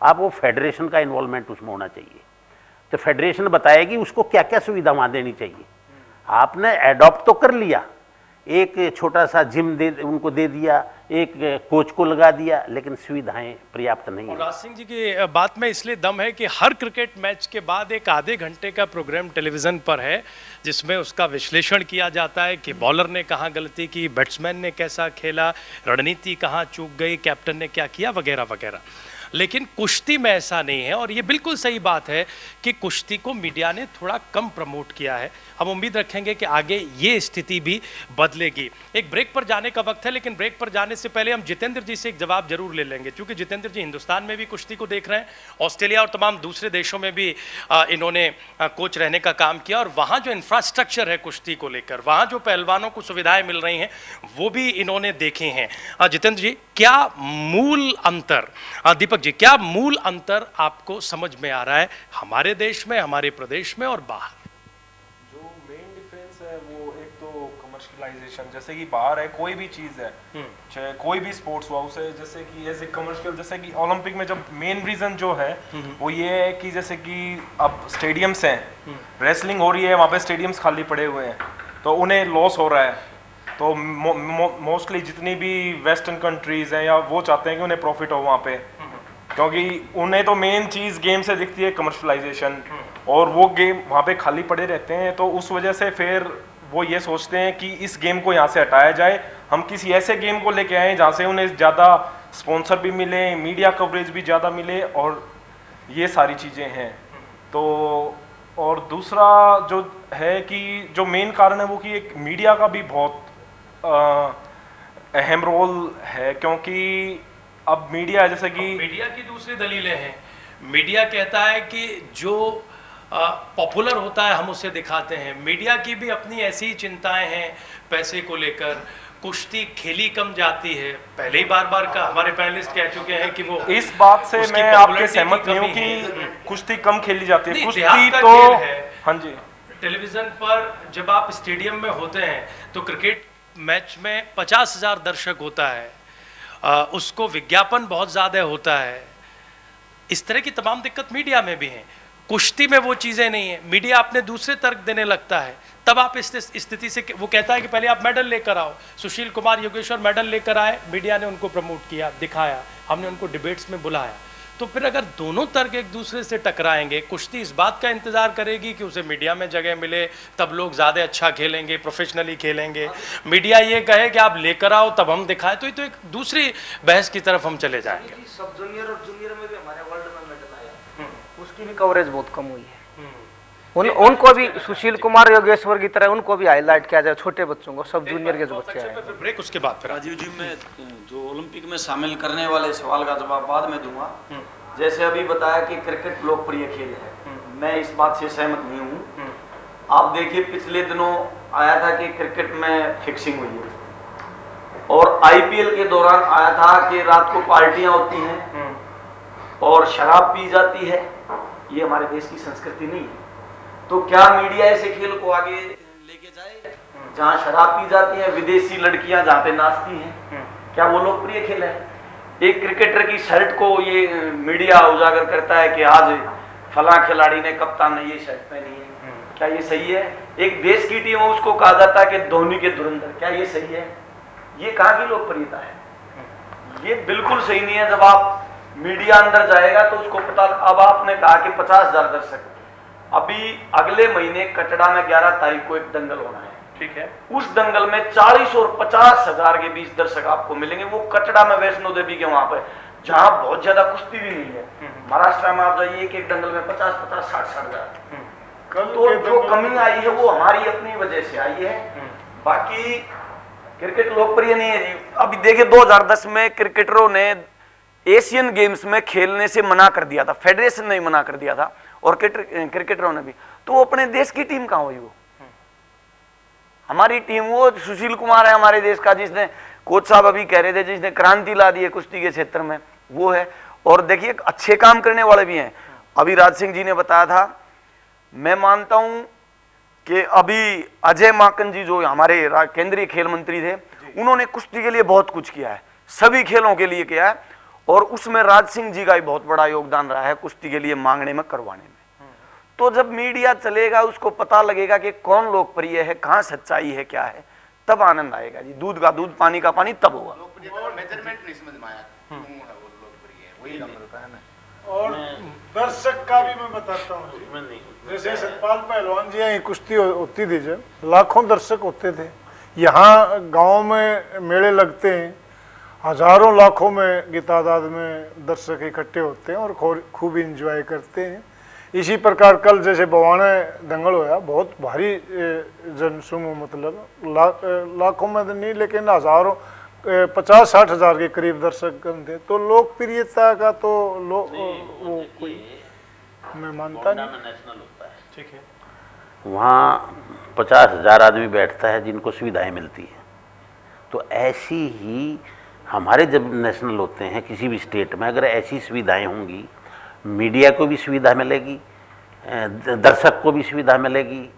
आप वो फेडरेशन का इन्वॉल्वमेंट उसमें होना चाहिए। तो फेडरेशन बताएगी उसको क्या क्या सुविधा वहाँ देनी चाहिए। आपने एडॉप्ट तो कर लिया, एक छोटा सा जिम दे उनको दे दिया, एक कोच को लगा दिया, लेकिन सुविधाएं पर्याप्त नहीं है। राज सिंह जी की बात में इसलिए दम है कि हर क्रिकेट मैच के बाद एक आधे घंटे का प्रोग्राम टेलीविज़न पर है जिसमें उसका विश्लेषण किया जाता है कि बॉलर ने कहाँ गलती की, बैट्समैन ने कैसा खेला, रणनीति कहाँ चूक गई, कैप्टन ने क्या किया, वगैरह वगैरह। लेकिन कुश्ती में ऐसा नहीं है, और ये बिल्कुल सही बात है कि कुश्ती को मीडिया ने थोड़ा कम प्रमोट किया है। हम उम्मीद रखेंगे कि आगे ये स्थिति भी बदलेगी। एक ब्रेक पर जाने का वक्त है, लेकिन ब्रेक पर जाने से पहले हम जितेंद्र जी से एक जवाब जरूर ले लेंगे, क्योंकि जितेंद्र जी हिंदुस्तान में भी कुश्ती को देख रहे हैं, ऑस्ट्रेलिया और तमाम दूसरे देशों में भी इन्होंने कोच रहने का काम किया, और वहाँ जो इंफ्रास्ट्रक्चर है कुश्ती को लेकर, वहाँ जो पहलवानों को सुविधाएं मिल रही हैं, वो भी इन्होंने देखी हैं। जितेंद्र जी, क्या मूल अंतर, दीपक जी, क्या मूल अंतर आपको समझ में आ रहा है हमारे देश में, हमारे प्रदेश में और बाहर? जो मेन डिफरेंस है वो एक तो कमर्शियलाइजेशन, जैसे कि बाहर है कोई भी चीज है, चाहे कोई भी स्पोर्ट्स हुआ उसे जैसे कि एज ए कमर्शियल, जैसे कि ओलंपिक में जब मेन रीजन जो है वो ये है कि जैसे कि अब स्टेडियम्स हैं, रेसलिंग हो रही है, वहाँ पे स्टेडियम्स खाली पड़े हुए हैं, तो उन्हें लॉस हो रहा है। तो मोस्टली जितनी भी वेस्टर्न कंट्रीज हैं या वो चाहते हैं कि उन्हें प्रॉफिट हो वहाँ पे, क्योंकि उन्हें तो मेन चीज़ गेम से दिखती है कमर्शलाइजेशन, और वो गेम वहाँ पे खाली पड़े रहते हैं। तो उस वजह से फिर वो ये सोचते हैं कि इस गेम को यहाँ से हटाया जाए, हम किसी ऐसे गेम को लेके आए जहाँ से उन्हें ज़्यादा स्पॉन्सर भी मिले, मीडिया कवरेज भी ज़्यादा मिले, और ये सारी चीज़ें हैं। तो और दूसरा जो है कि जो मेन कारण है वो कि एक मीडिया का भी बहुत अहम रोल है, क्योंकि अब मीडिया जैसे कि मीडिया की दूसरी दलीलें हैं। मीडिया कहता है कि जो पॉपुलर होता है हम उसे दिखाते हैं। मीडिया की भी अपनी ऐसी चिंताएं हैं पैसे को लेकर। कुश्ती खेली कम जाती है, पहले ही बार बार का हमारे पैनलिस्ट कह चुके हैं कि वो इस बात से मैं आपके सहमत नहीं हूँ कि कुश्ती कम खेली जाती है। कुश्ती तो हाँ जी, टेलीविजन पर जब आप स्टेडियम में होते हैं तो क्रिकेट मैच में 50,000 दर्शक होता है, उसको विज्ञापन बहुत ज़्यादा होता है। इस तरह की तमाम दिक्कत मीडिया में भी हैं। कुश्ती में वो चीज़ें नहीं है, मीडिया अपने दूसरे तर्क देने लगता है। तब आप इस स्थिति से, वो कहता है कि पहले आप मेडल लेकर आओ। सुशील कुमार योगेश्वर मेडल लेकर आए, मीडिया ने उनको प्रमोट किया, दिखाया, हमने उनको डिबेट्स में बुलाया। तो फिर अगर दोनों तर्क एक दूसरे से टकराएंगे, कुश्ती इस बात का इंतजार करेगी कि उसे मीडिया में जगह मिले, तब लोग ज़्यादा अच्छा खेलेंगे, प्रोफेशनली खेलेंगे। मीडिया ये कहे कि आप लेकर आओ तब हम दिखाएं, तो ये तो एक दूसरी बहस की तरफ हम चले जाएंगे। सब जूनियर और जूनियर में भी हमारे वर्ल्ड में मेडल आया, उसकी भी कवरेज बहुत कम हुई है। उनको भी सुशील कुमार योगेश्वर की तरह उनको भी हाईलाइट किया जाए, छोटे बच्चों को, सब जूनियर के जो बच्चे हैं। फिर ब्रेक, उसके बाद फिर राजीव जी, मैं जो ओलंपिक में शामिल करने वाले सवाल का जवाब बाद में दूंगा। जैसे अभी बताया कि क्रिकेट लोकप्रिय खेल है, मैं इस बात से सहमत नहीं हूँ। आप देखिए पिछले दिनों आया था कि क्रिकेट में फिक्सिंग हुई है, और आईपीएल के दौरान आया था कि रात को पार्टियां होती हैं और शराब पी जाती है। ये हमारे देश की संस्कृति नहीं है। तो क्या मीडिया ऐसे खेल को आगे लेके जाए जहां शराब पी जाती है, विदेशी लड़कियां जहां पे नाचती हैं? क्या वो लोकप्रिय खेल है? एक क्रिकेटर की शर्ट को ये मीडिया उजागर करता है कि आज फला खिलाड़ी ने, कप्तान ने ये शर्ट पहनी है, क्या ये सही है? एक देश की टीम है, उसको कहा जाता है कि धोनी के धुरंधर, क्या ये सही है? ये कहाँ की लोकप्रियता है? ये बिल्कुल सही नहीं है। जब आप मीडिया अंदर जाएगा तो उसको पता। अब आपने कहा कि 50,000 दर्शक, अभी अगले महीने कटड़ा में 11 तारीख को एक दंगल होना है, ठीक है। उस दंगल में 40 और 50,000 के बीच दर्शक आपको मिलेंगे। वो कटड़ा में, वैष्णो देवी के वहां पर, जहां बहुत ज्यादा कुश्ती भी नहीं है। महाराष्ट्र में आप जाइए, एक दंगल में 50-50, 60-60 हजार। तो जो कमी आई है वो हमारी अपनी वजह से आई है, बाकी क्रिकेट लोकप्रिय नहीं है जी। अभी देखिए 2010 में क्रिकेटरों ने एशियन गेम्स में खेलने से मना कर दिया था, फेडरेशन ने मना कर दिया था, और क्रिकेटरों ने भी। तो वो अपने देश की टीम कहाँ हुई? वो हमारी टीम, वो सुशील कुमार है हमारे देश का, जिसने, कोच साहब अभी कह रहे थे, जिसने क्रांति ला दी है कुश्ती के क्षेत्र में, वो है। और देखिए अच्छे काम करने वाले भी हैं। अभी राज सिंह जी ने बताया था, मैं मानता हूं कि अभी अजय माकन जी जो हमारे केंद्रीय खेल मंत्री थे, उन्होंने कुश्ती के लिए बहुत कुछ किया है, सभी खेलों के लिए किया है। और उसमें राज सिंह जी का भी बहुत बड़ा योगदान रहा है कुश्ती के लिए मांगने में, करवाने में। तो जब मीडिया चलेगा, उसको पता लगेगा कि कौन लोकप्रिय है, कहाँ सच्चाई है, क्या है, तब आनंद आएगा जी। दूध का दूध, पानी का पानी तब होगा। मेजरमेंट नहीं समझ में आया क्यों है वो लोकप्रिय, वही लगता है ना। और दर्शक का भी मैं बताता हूँ जी, जैसे सतपाल पहलवान जी यहाँ कुश्ती होती थी, जब लाखों दर्शक होते थे। यहाँ गांव में मेले लगते हैं, हजारों लाखों में की तादाद में दर्शक इकट्ठे होते हैं और खूब इंजॉय करते हैं। इसी प्रकार कल जैसे बवाने दंगल होया, बहुत भारी जनसमूह, मतलब लाखों में नहीं लेकिन हजारों, 50-60 हजार के करीब दर्शक थे। तो लोकप्रियता का तो वो कोई मैं मानता नहीं। नेशनल होता है, ठीक है, वहाँ 50,000 आदमी बैठता है जिनको सुविधाएं मिलती हैं। तो ऐसी ही हमारे जब नेशनल होते हैं किसी भी स्टेट में, अगर ऐसी सुविधाएं होंगी, मीडिया को भी सुविधा मिलेगी, दर्शक को भी सुविधा मिलेगी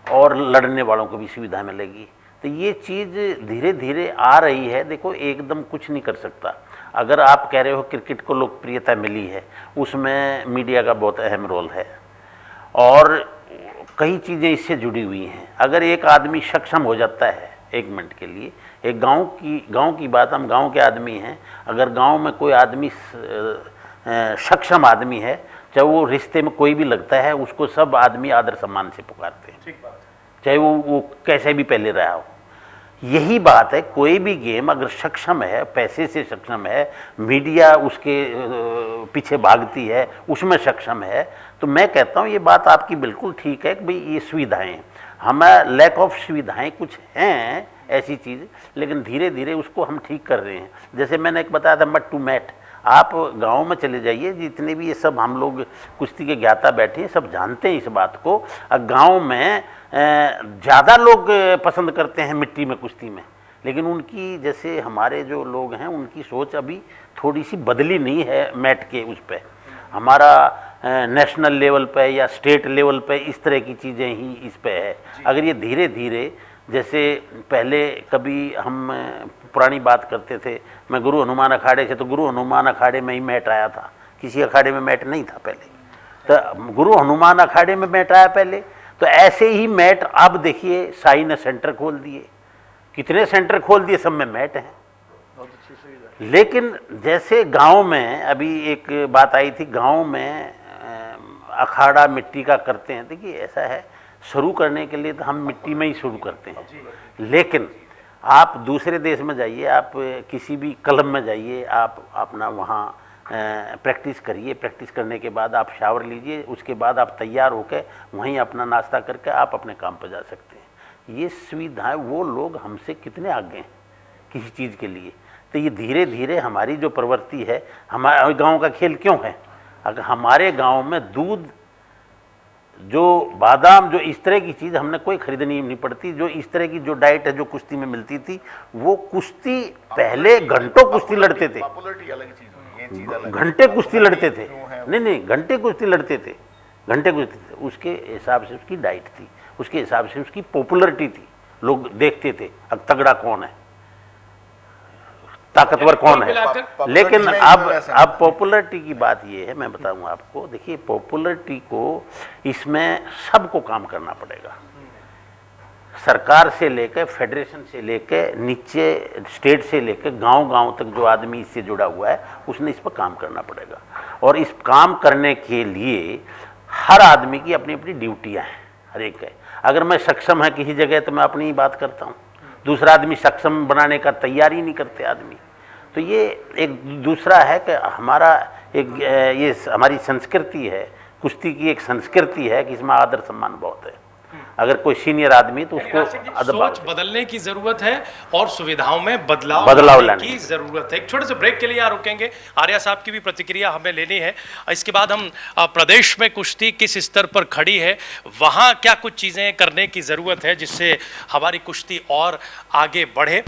और लड़ने वालों को भी सुविधा मिलेगी। तो ये चीज़ धीरे धीरे आ रही है। देखो, एकदम कुछ नहीं कर सकता। अगर आप कह रहे हो क्रिकेट को लोकप्रियता मिली है, उसमें मीडिया का बहुत अहम रोल है और कई चीज़ें इससे जुड़ी हुई हैं। अगर एक आदमी सक्षम हो जाता है एक मिनट के लिए, एक गांव की बात, हम गांव के आदमी हैं, अगर गांव में कोई आदमी सक्षम आदमी है, चाहे वो रिश्ते में कोई भी लगता है, उसको सब आदमी आदर सम्मान से पुकारते हैं, ठीक बात, चाहे वो कैसे भी पहले रहा हो। यही बात है, कोई भी गेम अगर सक्षम है, पैसे से सक्षम है, मीडिया उसके पीछे भागती है, उसमें सक्षम है, तो मैं कहता हूँ ये बात आपकी बिल्कुल ठीक है कि भाई ये सुविधाएं, हमें लैक ऑफ सुविधाएं कुछ हैं ऐसी चीज़, लेकिन धीरे धीरे उसको हम ठीक कर रहे हैं। जैसे मैंने एक बताया था मट टू मैट, आप गांव में चले जाइए, जितने भी ये सब हम लोग कुश्ती के ज्ञाता बैठे हैं सब जानते हैं इस बात को। गांव में ज़्यादा लोग पसंद करते हैं मिट्टी में कुश्ती में, लेकिन उनकी, जैसे हमारे जो लोग हैं उनकी सोच अभी थोड़ी सी बदली नहीं है मैट के उस पर। हमारा नेशनल लेवल पे या स्टेट लेवल पे इस तरह की चीज़ें ही इस पे है। अगर ये धीरे धीरे, जैसे पहले कभी हम पुरानी बात करते थे, मैं गुरु हनुमान अखाड़े से, तो गुरु हनुमान अखाड़े में ही मैट आया था, किसी अखाड़े में मैट नहीं था पहले, तो गुरु हनुमान अखाड़े में मैट आया पहले। तो ऐसे ही मैट अब देखिए साई ने सेंटर खोल दिए, कितने सेंटर खोल दिए, सब में मैट हैं। लेकिन जैसे गांव में अभी एक बात आई थी, गांव में अखाड़ा मिट्टी का करते हैं। देखिए ऐसा है, शुरू करने के लिए तो हम मिट्टी में ही शुरू करते हैं, लेकिन आप दूसरे देश में जाइए, आप किसी भी क्लब में जाइए, आप अपना वहाँ प्रैक्टिस करिए, प्रैक्टिस करने के बाद आप शावर लीजिए, उसके बाद आप तैयार होकर वहीं अपना नाश्ता करके आप अपने काम पर जा सकते हैं। ये सुविधाएं, वो लोग हमसे कितने आगे हैं किसी चीज़ के लिए। तो ये धीरे धीरे हमारी जो प्रवृत्ति है, हमारे गांव का खेल क्यों है, अगर हमारे गांव में दूध, जो बादाम, जो इस तरह की चीज़ हमने कोई खरीदनी नहीं पड़ती, जो इस तरह की जो डाइट है जो कुश्ती में मिलती थी, वो कुश्ती पहले घंटों कुश्ती लड़ते थे, घंटे कुश्ती लड़ते थे, नहीं घंटे कुश्ती लड़ते थे, घंटे कुश्ती थे। उसके हिसाब से उसकी डाइट थी, उसके हिसाब से उसकी पॉपुलरिटी थी, लोग देखते थे अब तगड़ा कौन है, ताकतवर कौन है। लेकिन अब पॉपुलरिटी की बात ये है, मैं बताऊं आपको, देखिए पॉपुलरिटी को, इसमें सबको काम करना पड़ेगा, सरकार से लेकर, फेडरेशन से लेकर, नीचे स्टेट से लेकर गांव-गांव तक जो आदमी इससे जुड़ा हुआ है, उसने इस पर काम करना पड़ेगा। और इस काम करने के लिए हर आदमी की अपनी अपनी ड्यूटियां हैं, हर एक है। अगर मैं सक्षम है किसी जगह तो मैं अपनी ही बात करता हूँ, दूसरा आदमी सक्षम बनाने का तैयारी नहीं करते आदमी। तो ये एक दूसरा है कि हमारा एक ये हमारी संस्कृति है, कुश्ती की एक संस्कृति है कि इसमें आदर सम्मान बहुत है। अगर कोई सीनियर आदमी तो उसको सोच बदलने की जरूरत है और सुविधाओं में बदलाव लाने की जरूरत है। एक छोटे से ब्रेक के लिए यहाँ रुकेंगे, आर्या साहब की भी प्रतिक्रिया हमें लेनी है। इसके बाद हम प्रदेश में कुश्ती किस स्तर पर खड़ी है, वहाँ क्या कुछ चीजें करने की जरूरत है जिससे हमारी कुश्ती और आगे बढ़े।